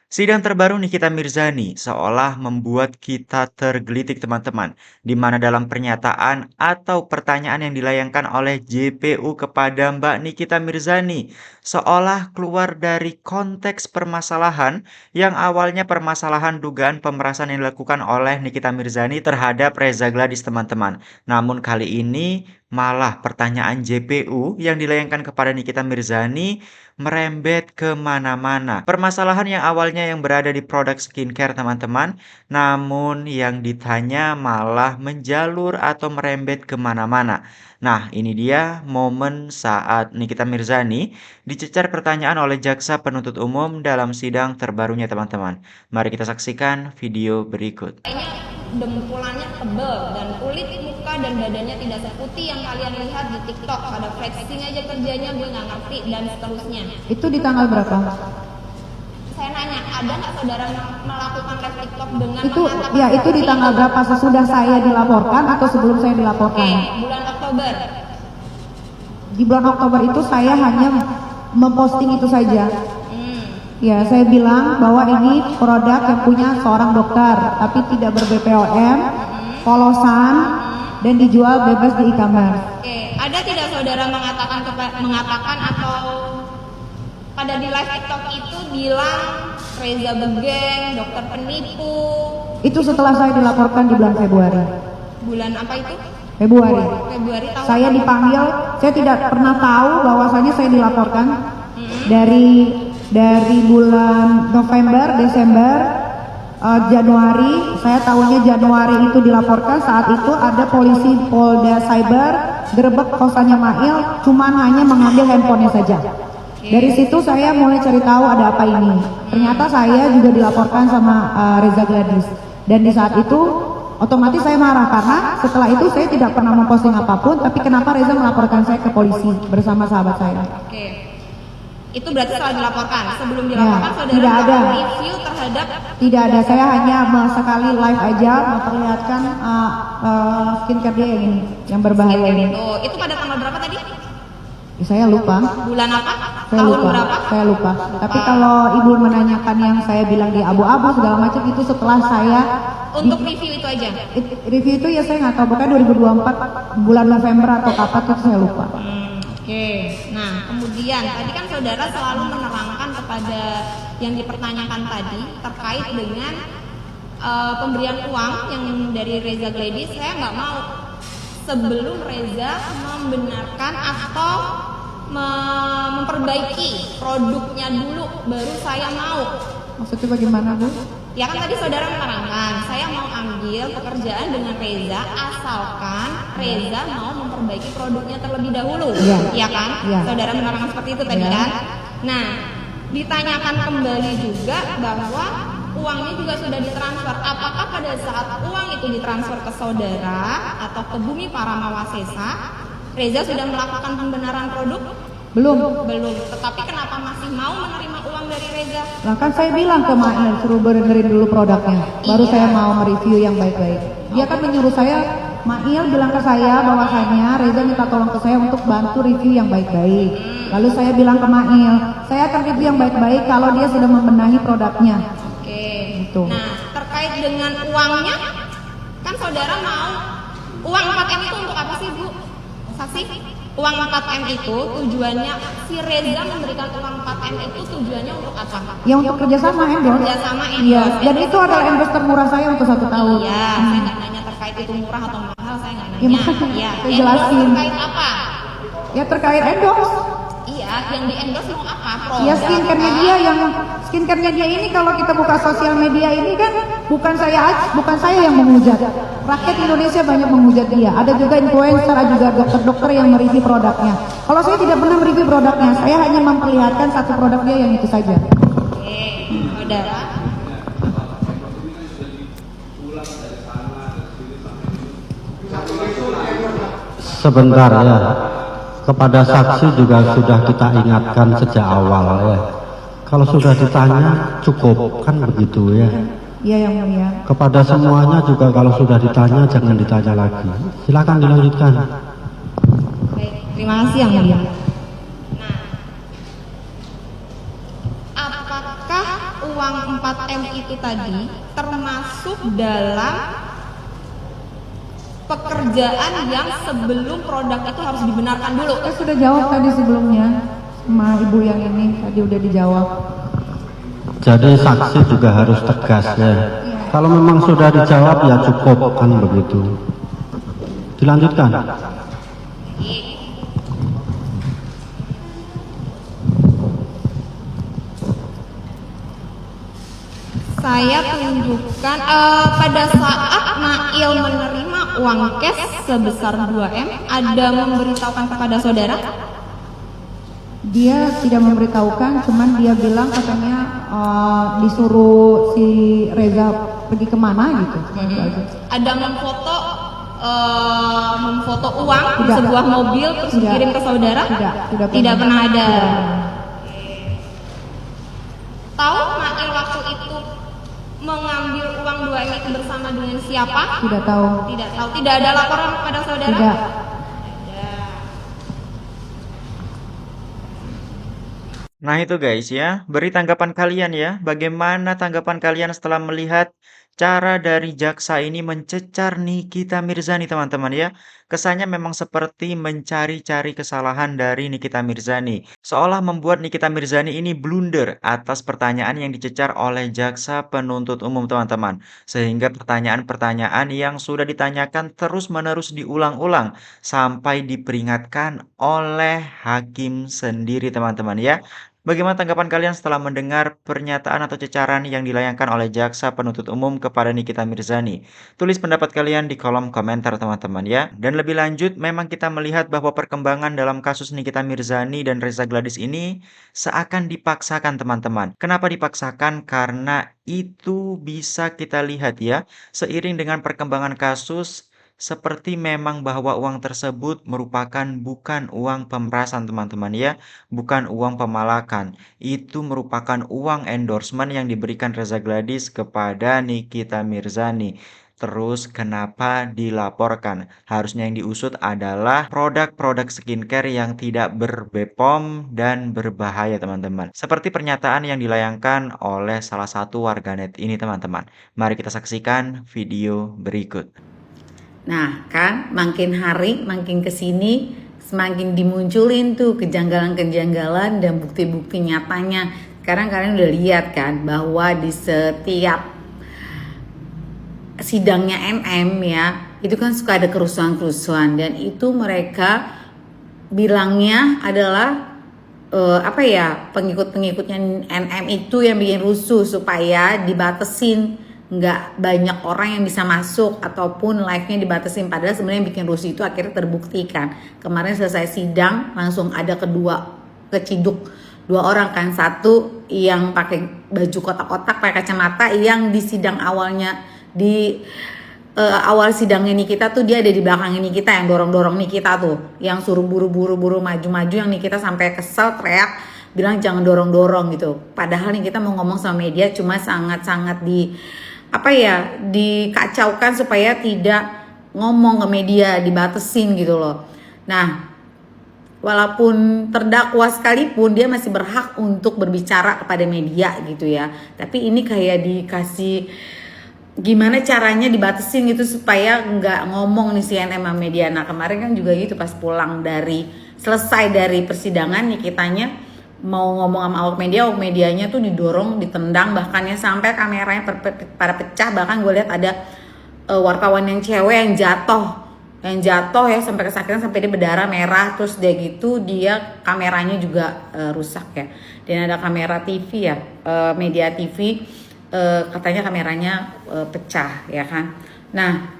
Sidang terbaru Nikita Mirzani seolah membuat kita tergelitik teman-teman, di mana dalam pernyataan atau pertanyaan yang dilayangkan oleh JPU kepada Mbak Nikita Mirzani, seolah keluar dari konteks permasalahan yang awalnya permasalahan dugaan pemerasan yang dilakukan oleh Nikita Mirzani terhadap Reza Gladys teman-teman. Namun kali ini malah pertanyaan JPU yang dilayangkan kepada Nikita Mirzani merembet ke mana-mana. Permasalahan yang awalnya yang berada di produk skincare teman-teman, namun yang ditanya malah menjalur atau merembet ke mana-mana. Nah, ini dia momen saat Nikita Mirzani dicecar pertanyaan oleh jaksa penuntut umum dalam sidang terbarunya teman-teman. Mari kita saksikan video berikut. Dengkulannya tebel dan kulit muka dan badannya tidak seputih yang kalian lihat di TikTok. Pada flexing aja kerjanya, gue nggak ngerti dan seterusnya. Itu di tanggal berapa? Saya nanya, ada nggak saudara melakukan live TikTok dengan Itu mengatakan ya itu di tanggal berapa, sesudah saya dilaporkan atau sebelum saya dilaporkan? bulan Oktober. Di bulan Oktober itu saya hanya memposting itu saja. Ya, saya bilang bahwa ini produk yang punya seorang dokter, tapi tidak ber-BPOM, polosan, dan dijual bebas di e-commerce. Ada tidak saudara mengatakan atau pada di live TikTok itu bilang Reza Begeng, dokter penipu? Itu setelah saya dilaporkan di bulan Februari. Bulan apa itu? Februari. Februari tahun Saya dipanggil, saya tidak pernah tahu bahwasanya saya dilaporkan dari bulan November, Desember, Januari. Saya tahunya Januari itu dilaporkan. Saat itu ada polisi Polda Cyber gerebek kosannya Mail, cuman hanya mengambil handphonenya saja. Dari situ saya mulai cari tahu ada apa ini. Ternyata saya juga dilaporkan sama Reza Gladys. Dan di saat itu otomatis saya marah karena setelah itu saya tidak pernah memposting apapun. Tapi kenapa Reza melaporkan saya ke polisi bersama sahabat saya? Itu berarti setelah dilaporkan. Sebelum dilaporkan saudara tidak ada review terhadap? Tidak ada. Saya hanya sekali live aja memperlihatkan skincare dia yang ini, yang berbahaya ini. Itu pada tanggal berapa tadi? Ya, saya lupa. Bulan apa? Saya Tahun lupa. berapa? Saya lupa. Tapi kalau ibu menanyakan yang saya bilang di abu-abu segala macam itu setelah saya Untuk review itu aja. review itu ya saya nggak tahu, bukan 2024 bulan November atau kapan itu saya lupa. Nah kemudian tadi kan saudara selalu menerangkan kepada yang dipertanyakan tadi terkait dengan pemberian uang yang dari Reza Gladys. Saya nggak mau sebelum Reza membenarkan atau memperbaiki produknya dulu baru saya mau. Maksudnya bagaimana, Bu? Ya kan tadi saudara menerangkan, saya mau ambil pekerjaan dengan Reza asalkan Reza mau memperbaiki produknya terlebih dahulu. Iya kan? Ya. Saudara menerangkan seperti itu tadi kan? Nah, ditanyakan kembali juga bahwa uangnya juga sudah ditransfer. Apakah pada saat uang itu ditransfer ke saudara atau ke Bumi Paramawasesa, Reza sudah melakukan pembenaran produk? Belum. Tetapi kenapa masih mau menerima uang dari Reza? Nah kan saya bilang ke Mail suruh benerin dulu produknya, baru saya mau mereview yang baik-baik. Dia kan menyuruh saya, Mail bilang ke saya bahwasanya Reza minta tolong ke saya untuk bantu review yang baik-baik. Lalu saya bilang ke Mail, saya akan review yang baik-baik kalau dia sudah membenahi produknya. Gitu. Nah terkait dengan uangnya, kan saudara mau uang 4M itu untuk apa sih Bu? Saksi? Uang 4M itu tujuannya, si Reza memberikan uang 4M itu tujuannya untuk apa? Ya untuk kerjasama endorse. Kerjasama endorse. Iya. Dan itu adalah endorse termurah saya untuk 1 tahun. Iya, saya nggak nanya terkait itu murah atau mahal, saya nggak nanya. Ya, makanya Iya, saya jelasin. terkait apa? Ya terkait endorse. Iya, yang di endorse mau apa? Ya skincare-nya dia ini kalau kita buka sosial media ini kan bukan saya yang menghujat. Rakyat Indonesia banyak menghujat dia. Ada juga influencer, ada juga dokter-dokter yang mereview produknya. Kalau saya tidak pernah mereview produknya, saya hanya memperlihatkan satu produk dia yang itu saja. Saudara. Sebentar ya. Kepada saksi juga sudah kita ingatkan sejak awal ya. Kalau sudah ditanya cukup kan begitu ya. Iya yang mulia. Kepada semuanya juga kalau sudah ditanya jangan ditanya lagi. Silakan dilanjutkan. Baik, terima kasih yang mulia. Nah, apakah uang 4M itu tadi termasuk dalam pekerjaan yang sebelum produk itu harus dibenarkan dulu. Saya sudah jawab tadi sebelumnya sama ibu yang ini, tadi udah dijawab. Jadi saksi juga harus tegas ya. Kalau memang sudah dijawab ya cukup kan begitu. Dilanjutkan. Saya tunjukkan pada saat Mail menerima uang cash sebesar 2M, ada memberitahukan kepada saudara? Dia tidak memberitahukan, cuman dia bilang katanya disuruh si Reza pergi kemana gitu. Ada memfoto uang di Tidak. sebuah mobil terus Tidak. dikirim ke saudara? Tidak Pernah ada. Tidak. Tahu Mail waktu itu mengambil uang 2M itu bersama dengan siapa? Tidak tahu. Tidak tahu. Tidak ada laporan kepada saudara? Tidak. Nah itu guys ya, beri tanggapan kalian ya. Bagaimana tanggapan kalian setelah melihat cara dari jaksa ini mencecar Nikita Mirzani teman-teman ya. Kesannya memang seperti mencari-cari kesalahan dari Nikita Mirzani. Seolah membuat Nikita Mirzani ini blunder atas pertanyaan yang dicecar oleh jaksa penuntut umum teman-teman. Sehingga pertanyaan-pertanyaan yang sudah ditanyakan terus-menerus diulang-ulang sampai diperingatkan oleh hakim sendiri teman-teman ya. Bagaimana tanggapan kalian setelah mendengar pernyataan atau cecaran yang dilayangkan oleh jaksa penuntut umum kepada Nikita Mirzani? Tulis pendapat kalian di kolom komentar teman-teman ya. Dan lebih lanjut, memang kita melihat bahwa perkembangan dalam kasus Nikita Mirzani dan Reza Gladys ini seakan dipaksakan teman-teman. Kenapa dipaksakan? Karena itu bisa kita lihat ya, seiring dengan perkembangan kasus, seperti memang bahwa uang tersebut merupakan bukan uang pemerasan teman-teman ya, bukan uang pemalakan. Itu merupakan uang endorsement yang diberikan Reza Gladys kepada Nikita Mirzani. Terus kenapa dilaporkan? Harusnya yang diusut adalah produk-produk skincare yang tidak ber-BPOM dan berbahaya teman-teman. Seperti pernyataan yang dilayangkan oleh salah satu warganet ini teman-teman. Mari kita saksikan video berikut. Nah kan makin hari makin kesini semakin dimunculin tuh kejanggalan-kejanggalan dan bukti-bukti nyatanya. Sekarang kalian udah lihat kan bahwa di setiap sidangnya NM ya itu kan suka ada kerusuhan-kerusuhan dan itu mereka bilangnya adalah pengikut-pengikutnya NM itu yang bikin rusuh supaya dibatesin, nggak banyak orang yang bisa masuk ataupun live-nya dibatasin, padahal sebenarnya yang bikin rusuh itu akhirnya terbuktikan. Kemarin selesai sidang langsung ada keciduk dua orang kan, satu yang pakai baju kotak-kotak pakai kacamata yang di sidang awalnya di awal sidangnya Nikita tuh dia ada di belakangnya Nikita yang dorong-dorong Nikita tuh, yang suruh buru-buru maju-maju, yang Nikita sampai kesel teriak bilang jangan dorong-dorong gitu. Padahal Nikita mau ngomong sama media cuma sangat-sangat dikacaukan supaya tidak ngomong ke media, dibatesin gitu loh. Nah, walaupun terdakwa sekalipun dia masih berhak untuk berbicara kepada media gitu ya. Tapi ini kayak dikasih gimana caranya dibatesin gitu supaya nggak ngomong nih si NM sama media. Nah kemarin kan juga gitu pas pulang selesai dari persidangan Nikitanya mau ngomong sama awak medianya tuh didorong, ditendang, bahkan ya sampai kameranya pada pecah. Bahkan gue lihat ada wartawan yang cewek yang jatuh ya sampai kesakitan sampai dia berdarah merah, terus dia gitu dia kameranya juga rusak ya. Dan ada kamera TV ya, media TV katanya kameranya pecah ya kan. Nah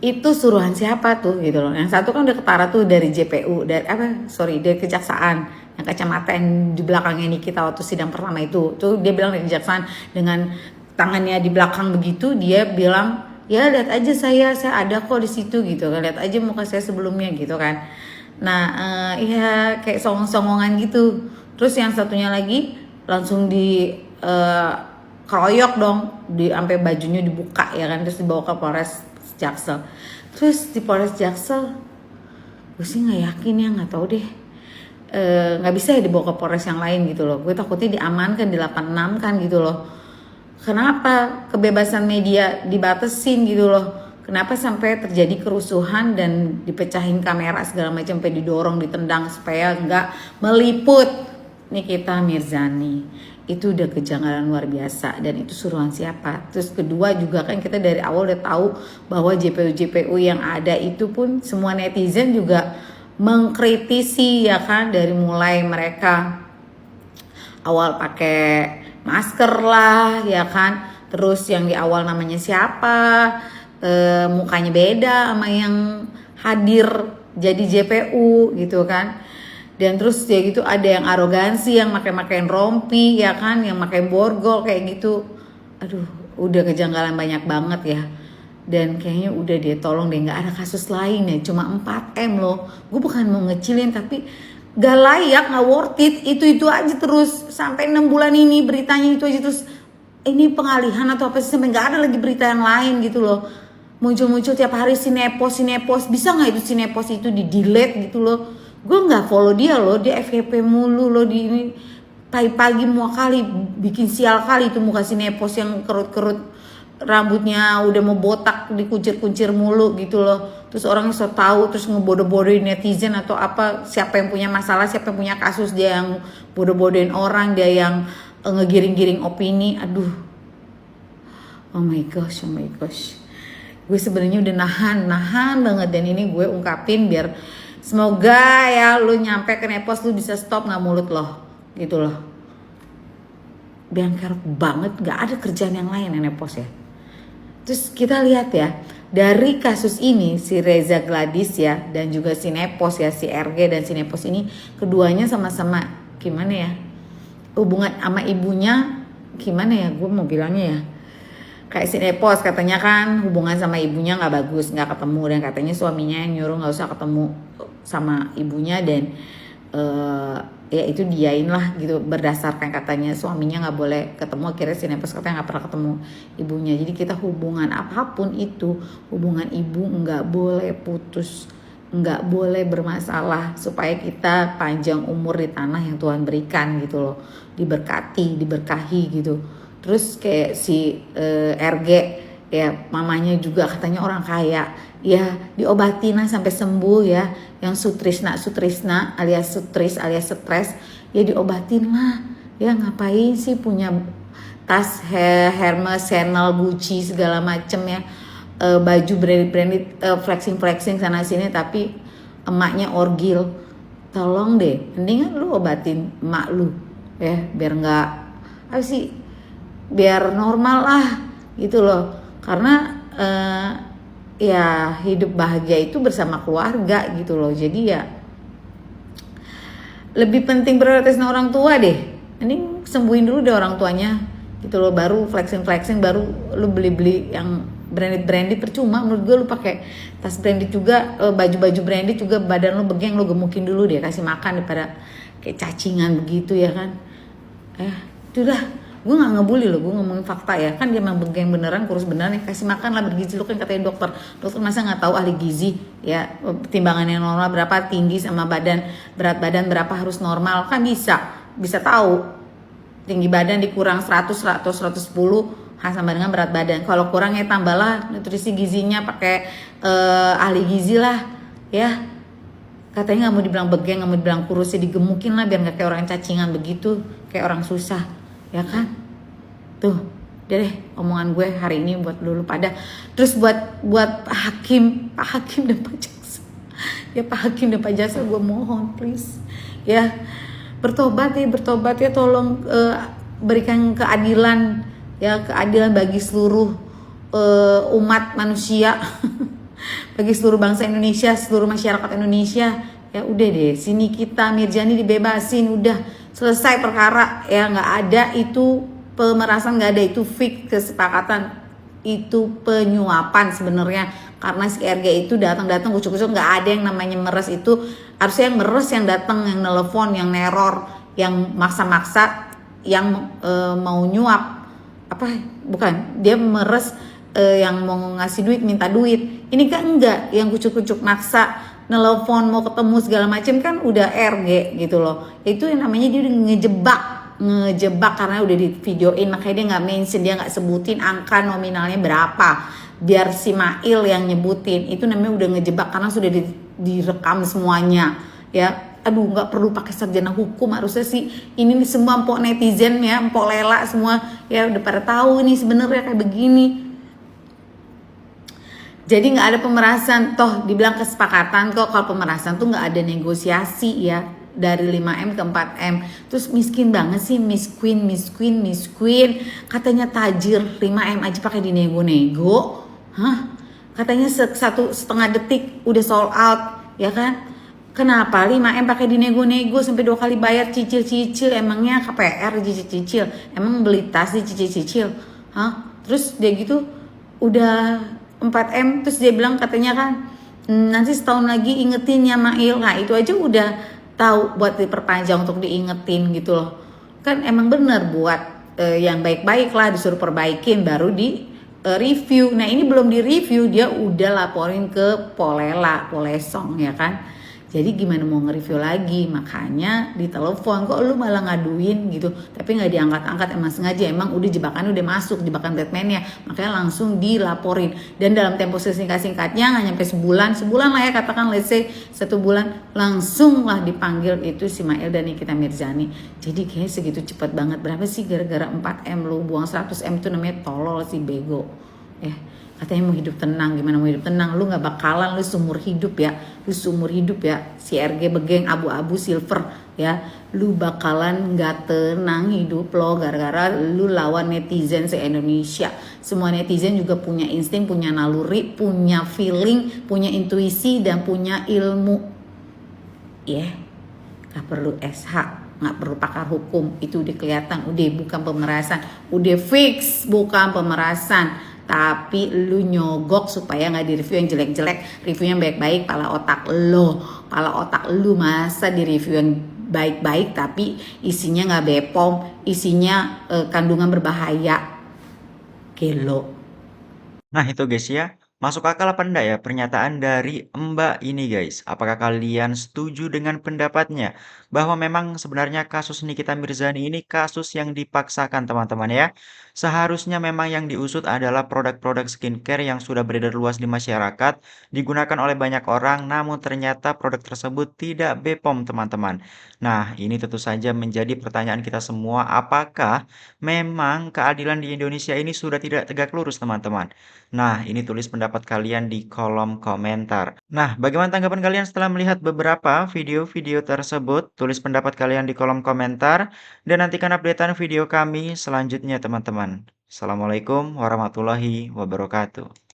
itu suruhan siapa tuh gitu loh. Yang satu kan udah ketara tuh dari JPU, dari kejaksaan, yang kacamata yang di belakangnya Nikita waktu sidang pertama itu tuh dia bilang dari kejaksaan dengan tangannya di belakang begitu, dia bilang ya lihat aja saya ada kok di situ gitu kan, lihat aja muka saya sebelumnya gitu kan. Nah ya kayak songong-songongan gitu. Terus yang satunya lagi langsung di keroyok dong, sampai bajunya dibuka ya kan, terus dibawa ke Polres Jaksel. Terus di Polres Jaksel gue sih nggak yakin ya, nggak tahu deh, nggak bisa ya dibawa ke Polres yang lain gitu loh. Gue takutnya diamankan di 86 kan gitu loh. Kenapa kebebasan media dibatasin gitu loh? Kenapa sampai terjadi kerusuhan dan dipecahin kamera segala macam, sampai didorong, ditendang supaya nggak meliput Nikita Mirzani? Itu udah kejanggalan luar biasa, dan itu suruhan siapa? Terus kedua juga kan kita dari awal udah tahu bahwa JPU yang ada itu pun semua netizen juga mengkritisi ya kan, dari mulai mereka awal pakai masker lah ya kan, terus yang di awal namanya siapa, mukanya beda sama yang hadir jadi JPU gitu kan. Dan terus ya gitu ada yang arogansi, yang pakai-makain rompi ya kan, yang pakai borgol kayak gitu. Aduh, udah kejanggalan banyak banget ya. Dan kayaknya udah deh, tolong deh, nggak ada kasus lain ya, cuma 4M loh. Gue bukan mau ngecilin, tapi gak layak, gak worth it. Itu aja terus sampai 6 bulan ini beritanya itu aja terus. Ini pengalihan atau apa sih, sampai nggak ada lagi berita yang lain gitu loh. Muncul tiap hari sinepos, bisa nggak itu sinepos itu di delete gitu loh? Gue nggak follow dia loh, dia FYP mulu loh di ini. Pagi-pagi mau kali bikin sial kali itu muka sinepos yang kerut-kerut, rambutnya udah mau botak, dikuncir-kuncir mulu gitu loh. Terus orangnya so tahu, terus ngebodoh-bodohin netizen atau apa, siapa yang punya masalah, siapa yang punya kasus, dia yang bodoh-bodohin orang, dia yang ngegiring-giring opini. Aduh, oh my gosh. Gue sebenarnya udah nahan banget, dan ini gue ungkapin biar semoga ya lu nyampe ke Nepos, lu bisa stop nggak mulut loh gitu loh. Bengker banget, nggak ada kerjaan yang lain ya Nepos ya. Terus kita lihat ya, dari kasus ini si Reza Gladys ya, dan juga si Nepos ya, si RG dan si Nepos ini keduanya sama-sama gimana ya, hubungan sama ibunya gimana ya, gue mau bilangnya ya, kayak si Nepos katanya kan hubungan sama ibunya nggak bagus, nggak ketemu, dan katanya suaminya yang nyuruh nggak usah ketemu sama ibunya, dan ya itu diain lah gitu, berdasarkan katanya suaminya nggak boleh ketemu, akhirnya si Nepos katanya nggak pernah ketemu ibunya. Jadi kita hubungan apapun itu, hubungan ibu nggak boleh putus, nggak boleh bermasalah, supaya kita panjang umur di tanah yang Tuhan berikan gitu loh, diberkahi gitu. Terus kayak si RG ya, mamanya juga katanya orang kaya ya, diobatin lah sampai sembuh ya. Yang Sutrisna alias stres ya, diobatin lah ya. Ngapain sih punya tas Hermes, Chanel, Gucci segala macem ya, baju branded flexing sana sini, tapi emaknya orgil. Tolong deh, mendingan lu obatin emak lu ya, biar nggak apa sih, biar normal lah gitu loh. Karena ya hidup bahagia itu bersama keluarga gitu loh. Jadi ya lebih penting prioritasin orang tua deh. Ini sembuhin dulu deh orang tuanya gitu loh, baru flexing, baru lu beli yang branded percuma. Menurut gue lu pakai tas branded juga, baju branded juga, badan lu begeng, lu gemukin dulu deh, kasih makan daripada kayak cacingan begitu ya kan. Itu dah. Gue gak ngebully loh, gue ngomongin fakta ya. Kan dia memang begeng beneran, kurus beneran ya, kasih makan lah bergizi. Lu kan katanya dokter masa gak tahu ahli gizi ya, timbangannya normal berapa, tinggi sama berat badan berapa harus normal. Kan bisa tahu. Tinggi badan dikurang 100 atau 110 sama dengan berat badan. Kalau kurang ya tambahlah nutrisi gizinya, pakai ahli gizi lah ya. Katanya gak mau dibilang begeng, gak mau dibilang kurus ya, digemukin lah biar gak kayak orang cacingan begitu, kayak orang susah ya kan. Tuh deh omongan gue hari ini buat dulu pada. Terus buat Pak Hakim dan Pak Jaksa ya, Pak Hakim dan Pak Jaksa, gue mohon please ya, bertobat ya, tolong berikan keadilan ya, keadilan bagi seluruh umat manusia bagi seluruh bangsa Indonesia, seluruh masyarakat Indonesia ya. Udah deh, sini kita Mirzani dibebasin, udah selesai perkara ya. Nggak ada itu pemerasan, nggak ada itu fake kesepakatan, itu penyuapan sebenarnya. Karena si RG itu datang kucuk-kucuk, nggak ada yang namanya meres. Itu harusnya yang meres yang datang, yang nelpon, yang neror, yang maksa-maksa, yang mau nyuap apa, bukan dia meres yang mau ngasih duit, minta duit. Ini kan enggak, yang kucuk-kucuk maksa, nelpon mau ketemu segala macam, kan udah RG gitu loh. Itu yang namanya dia udah ngejebak ngejebak karena udah di videoin, makanya dia nggak mention, dia nggak sebutin angka nominalnya berapa, biar si Mail yang nyebutin. Itu namanya udah ngejebak karena sudah direkam semuanya ya. Aduh, nggak perlu pakai sarjana hukum, harusnya sih ini nih semua empok netizen ya, empok lela semua ya udah pada tahu nih sebenarnya kayak begini. Jadi nggak ada pemerasan, toh dibilang kesepakatan kok. Kalau pemerasan tuh nggak ada negosiasi ya, dari 5M ke 4M. Terus miskin banget sih, Miss Queen. Katanya tajir, 5M aja pakai dinego-nego. Hah? Katanya 1,5 detik udah sold out, ya kan? Kenapa 5M pakai dinego-nego sampai 2 kali bayar cicil-cicil? Emangnya KPR cicil-cicil? Emang beli tas cicil-cicil? Hah? Terus dia gitu udah 4M, terus dia bilang katanya kan nanti setahun lagi ingetin ya Mail. Nah itu aja udah tahu buat diperpanjang untuk diingetin gitu loh. Kan emang bener buat yang baik-baik lah disuruh perbaikin baru di review. Nah ini belum di review dia udah laporin ke Polesong ya kan. Jadi gimana mau nge-review lagi, makanya ditelepon, kok lu malah ngaduin gitu, tapi nggak diangkat-angkat, emang sengaja, emang udah jebakannya udah masuk, jebakan Batman-nya, makanya langsung dilaporin. Dan dalam tempo singkat-singkatnya nggak nyampe sebulan lah ya, katakan let's say 1 bulan, langsung lah dipanggil itu si Mail dan Nikita Mirzani. Jadi kayaknya segitu cepat banget. Berapa sih gara-gara 4M lu buang 100M itu namanya tolol sih, bego. Katanya mau hidup tenang, gimana mau hidup tenang? Lu nggak bakalan, lu seumur hidup ya, si RG Begeng abu-abu silver ya, lu bakalan nggak tenang hidup lo gara-gara lu lawan netizen se-Indonesia. Semua netizen juga punya insting, punya naluri, punya feeling, punya intuisi dan punya ilmu. Gak perlu SH, nggak perlu pakar hukum, itu udah kelihatan, udah bukan pemerasan, udah fix bukan pemerasan. Tapi lu nyogok supaya nggak direview yang jelek-jelek, review yang baik-baik. Pala otak lu masa direview yang baik-baik tapi isinya nggak bepom, isinya kandungan berbahaya. Gelo. Nah itu guys ya, masuk akal apa enggak ya pernyataan dari Mbak ini guys? Apakah kalian setuju dengan pendapatnya? Bahwa memang sebenarnya kasus Nikita Mirzani ini kasus yang dipaksakan teman-teman ya. Seharusnya memang yang diusut adalah produk-produk skincare yang sudah beredar luas di masyarakat, digunakan oleh banyak orang, namun ternyata produk tersebut tidak BPOM teman-teman. Nah ini tentu saja menjadi pertanyaan kita semua, apakah memang keadilan di Indonesia ini sudah tidak tegak lurus teman-teman? Nah, ini tulis pendapat kalian di kolom komentar. Nah, bagaimana tanggapan kalian setelah melihat beberapa video-video tersebut? Tulis pendapat kalian di kolom komentar dan nantikan updatean video kami selanjutnya, teman-teman. Assalamualaikum warahmatullahi wabarakatuh.